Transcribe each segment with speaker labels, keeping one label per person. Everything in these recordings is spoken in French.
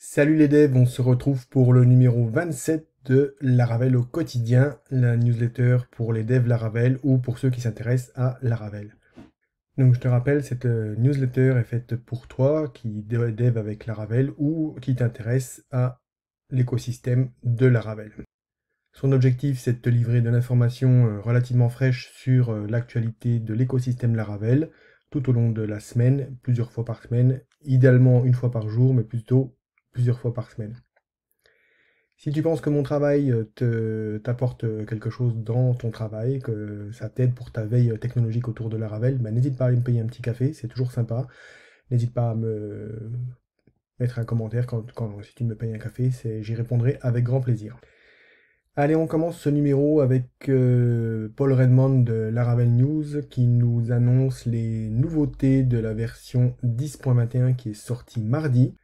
Speaker 1: Salut les devs, on se retrouve pour le numéro 27 de Laravel au quotidien, la newsletter pour les devs Laravel ou pour ceux qui s'intéressent à Laravel. Donc je te rappelle, cette newsletter est faite pour toi qui dev avec Laravel ou qui t'intéresse à l'écosystème de Laravel. Son objectif, c'est de te livrer de l'information relativement fraîche sur l'actualité de l'écosystème Laravel tout au long de la semaine, plusieurs fois par semaine, idéalement une fois par jour, mais plutôt plusieurs fois par semaine. Si tu penses que mon travail t'apporte quelque chose dans ton travail, que ça t'aide pour ta veille technologique autour de Laravel, bah, n'hésite pas à aller me payer un petit café, c'est toujours sympa. N'hésite pas à me mettre un commentaire si tu me payes un café, j'y répondrai avec grand plaisir. Allez, on commence ce numéro avec Paul Redmond de Laravel News qui nous annonce les nouveautés de la version 10.21 qui est sortie mardi.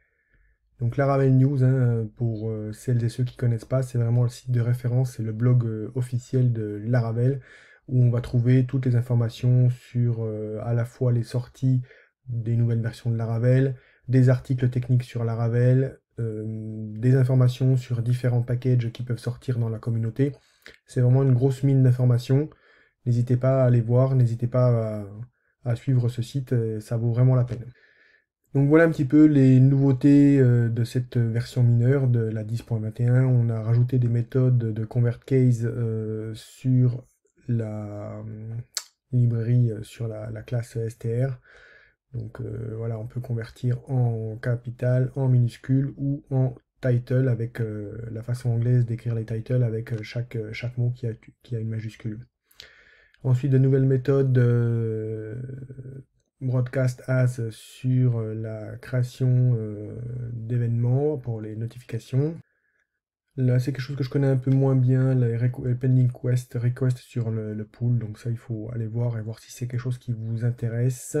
Speaker 1: Donc Laravel News, hein, pour celles et ceux qui ne connaissent pas, c'est vraiment le site de référence, c'est le blog officiel de Laravel où on va trouver toutes les informations sur à la fois les sorties des nouvelles versions de Laravel, des articles techniques sur Laravel, des informations sur différents packages qui peuvent sortir dans la communauté. C'est vraiment une grosse mine d'informations. N'hésitez pas à aller voir, n'hésitez pas à suivre ce site, ça vaut vraiment la peine. Donc voilà un petit peu les nouveautés de cette version mineure de la 10.21. On a rajouté des méthodes de ConvertCase sur la librairie, sur la classe str. Donc voilà, on peut convertir en capital, en minuscule ou en title avec la façon anglaise d'écrire les titles avec chaque mot qui a une majuscule. Ensuite, de nouvelles méthodes broadcast as sur la création d'événements pour les notifications. Là, c'est quelque chose que je connais un peu moins bien, les pending request sur le pool. Donc ça, il faut aller voir et voir si c'est quelque chose qui vous intéresse.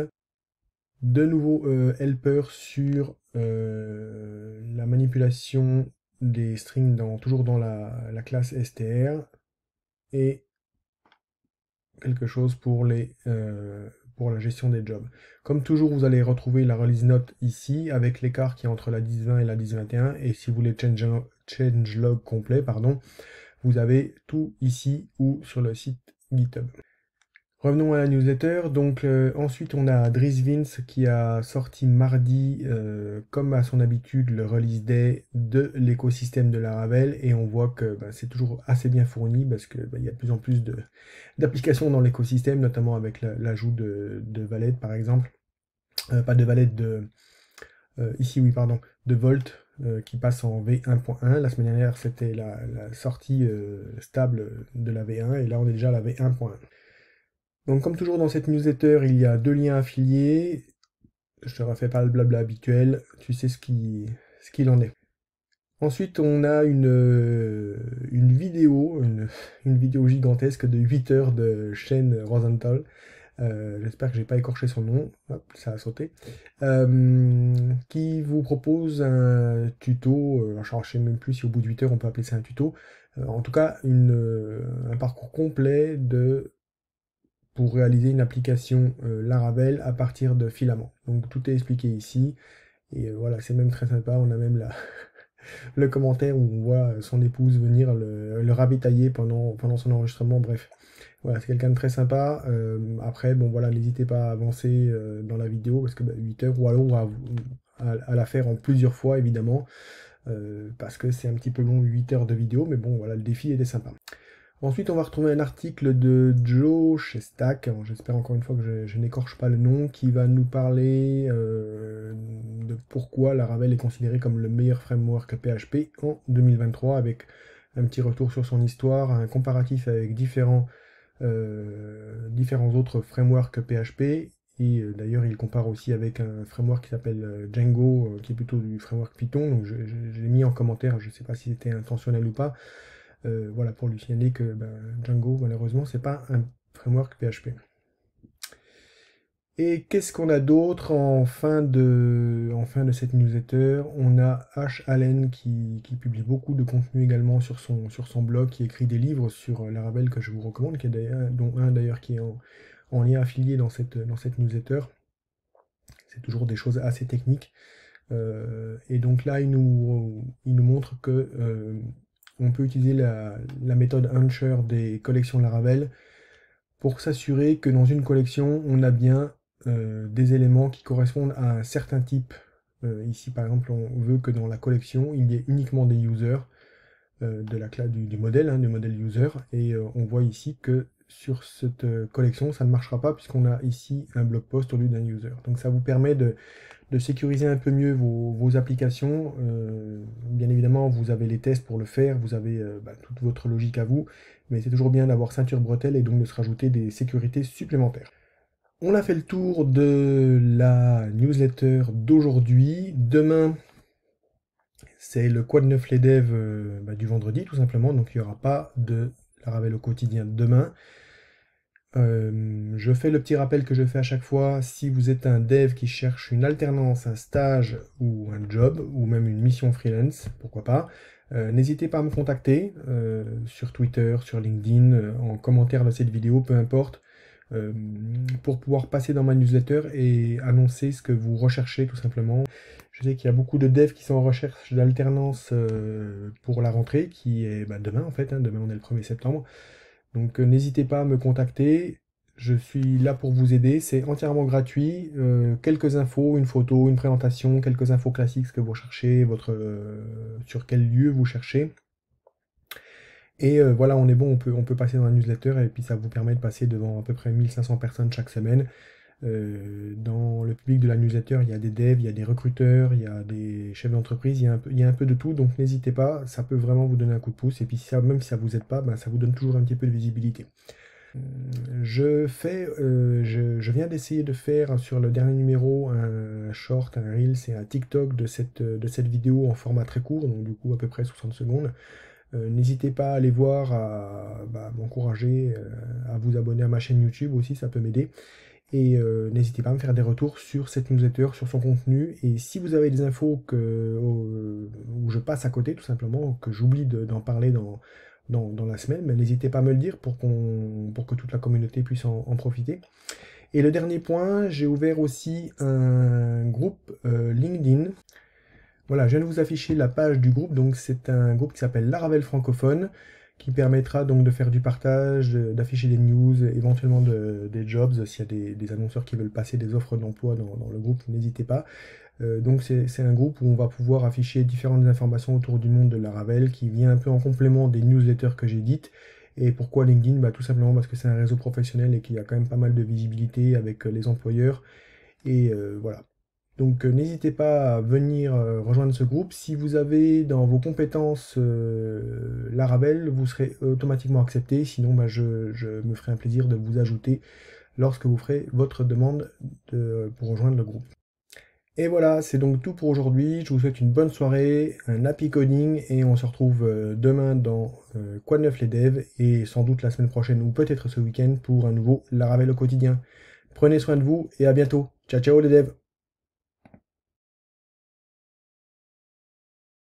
Speaker 1: De nouveaux helpers sur la manipulation des strings toujours dans la classe str. Et quelque chose pour la gestion des jobs. Comme toujours, vous allez retrouver la release note ici, avec l'écart qui est entre la 10.20 et la 10.21, et si vous voulez changelog complet, pardon, vous avez tout ici ou sur le site GitHub. Revenons à la newsletter. Donc ensuite on a Dries Vince qui a sorti mardi, comme à son habitude, le release day de l'écosystème de Laravel et on voit que c'est toujours assez bien fourni parce que il y a de plus en plus d'applications dans l'écosystème, notamment avec l'ajout de Valet par exemple. Pas de Valet ici oui pardon, de Volt qui passe en V1.1. La semaine dernière c'était la sortie stable de la V1 et là on est déjà à la V1.1. Donc comme toujours dans cette newsletter, il y a deux liens affiliés. Je te refais pas le blabla habituel, tu sais ce qu'il en est. Ensuite, on a une vidéo, une vidéo gigantesque de 8 heures de Shane Rosenthal. J'espère que j'ai pas écorché son nom, hop, ça a sauté. Qui vous propose un tuto, je ne sais même plus si au bout de 8 heures on peut appeler ça un tuto. En tout cas, un parcours complet pour réaliser une application Laravel à partir de filaments. Donc tout est expliqué ici. Et voilà, c'est même très sympa. On a même le commentaire où on voit son épouse venir le ravitailler pendant son enregistrement. Bref, voilà, c'est quelqu'un de très sympa. Après, bon voilà, n'hésitez pas à avancer dans la vidéo parce que 8 heures ou alors à la faire en plusieurs fois évidemment. Parce que c'est un petit peu long 8 heures de vidéo, mais bon voilà, le défi était sympa. Ensuite, on va retrouver un article de Joe chez Stack, j'espère encore une fois que je n'écorche pas le nom, qui va nous parler de pourquoi Laravel est considéré comme le meilleur framework PHP en 2023, avec un petit retour sur son histoire, un comparatif avec différents autres frameworks PHP, et d'ailleurs il compare aussi avec un framework qui s'appelle Django, qui est plutôt du framework Python, donc je l'ai mis en commentaire, je ne sais pas si c'était intentionnel ou pas. Voilà, pour lui signaler que Django, malheureusement, c'est pas un framework PHP. Et qu'est-ce qu'on a d'autre en fin de cette newsletter? On a Ash Allen qui publie beaucoup de contenu également sur son blog, qui écrit des livres sur Laravel que je vous recommande, dont un d'ailleurs qui est en lien affilié dans cette newsletter. C'est toujours des choses assez techniques. Et donc là, il nous montre que on peut utiliser la méthode Huncher des collections Laravel pour s'assurer que dans une collection, on a bien des éléments qui correspondent à un certain type. Ici, par exemple, on veut que dans la collection, il y ait uniquement des users de la classe du modèle, du modèle user, et on voit ici que sur cette collection, ça ne marchera pas puisqu'on a ici un blog post au lieu d'un user. Donc ça vous permet de sécuriser un peu mieux vos applications. Bien évidemment, vous avez les tests pour le faire, vous avez toute votre logique à vous, mais c'est toujours bien d'avoir ceinture bretelle et donc de se rajouter des sécurités supplémentaires. On a fait le tour de la newsletter d'aujourd'hui. Demain, c'est le Quoi de neuf les devs du vendredi, tout simplement, donc il n'y aura pas de Laravel au quotidien demain. Je fais le petit rappel que je fais à chaque fois, si vous êtes un dev qui cherche une alternance, un stage ou un job, ou même une mission freelance, pourquoi pas, n'hésitez pas à me contacter sur Twitter, sur LinkedIn, en commentaire de cette vidéo, peu importe, pour pouvoir passer dans ma newsletter et annoncer ce que vous recherchez tout simplement. Je sais qu'il y a beaucoup de devs qui sont en recherche d'alternance pour la rentrée, qui est demain en fait, demain on est le 1er septembre. Donc n'hésitez pas à me contacter, je suis là pour vous aider, c'est entièrement gratuit. Quelques infos, une photo, une présentation, quelques infos classiques, ce que vous recherchez, sur quel lieu vous cherchez. Et voilà, on est bon, on peut passer dans la newsletter et puis ça vous permet de passer devant à peu près 1500 personnes chaque semaine. Dans le public de la newsletter, il y a des devs, il y a des recruteurs, il y a des chefs d'entreprise, il y a un peu de tout, donc n'hésitez pas, ça peut vraiment vous donner un coup de pouce, et puis même si ça vous aide pas, ça vous donne toujours un petit peu de visibilité. Je viens d'essayer de faire sur le dernier numéro un short, un reel, c'est un TikTok de cette vidéo en format très court, donc du coup à peu près 60 secondes. N'hésitez pas à aller voir, à m'encourager, à vous abonner à ma chaîne YouTube aussi, ça peut m'aider. Et n'hésitez pas à me faire des retours sur cette newsletter, sur son contenu. Et si vous avez des infos où je passe à côté, tout simplement, que j'oublie d'en parler dans la semaine, n'hésitez pas à me le dire pour que toute la communauté puisse en profiter. Et le dernier point, j'ai ouvert aussi un groupe LinkedIn. Voilà, je viens de vous afficher la page du groupe. Donc c'est un groupe qui s'appelle Laravel francophone, qui permettra donc de faire du partage, d'afficher des news, éventuellement des jobs. S'il y a des annonceurs qui veulent passer des offres d'emploi dans le groupe, n'hésitez pas. Donc c'est un groupe où on va pouvoir afficher différentes informations autour du monde de Laravel, qui vient un peu en complément des newsletters que j'édite. Et pourquoi LinkedIn? Tout simplement parce que c'est un réseau professionnel et qu'il y a quand même pas mal de visibilité avec les employeurs. Et voilà. Donc n'hésitez pas à venir rejoindre ce groupe. Si vous avez dans vos compétences Laravel, vous serez automatiquement accepté. Sinon, je me ferai un plaisir de vous ajouter lorsque vous ferez votre demande pour rejoindre le groupe. Et voilà, c'est donc tout pour aujourd'hui. Je vous souhaite une bonne soirée, un happy coding, et on se retrouve demain dans Quoi de neuf les devs, et sans doute la semaine prochaine ou peut-être ce week-end pour un nouveau Laravel au quotidien. Prenez soin de vous et à bientôt. Ciao ciao les devs!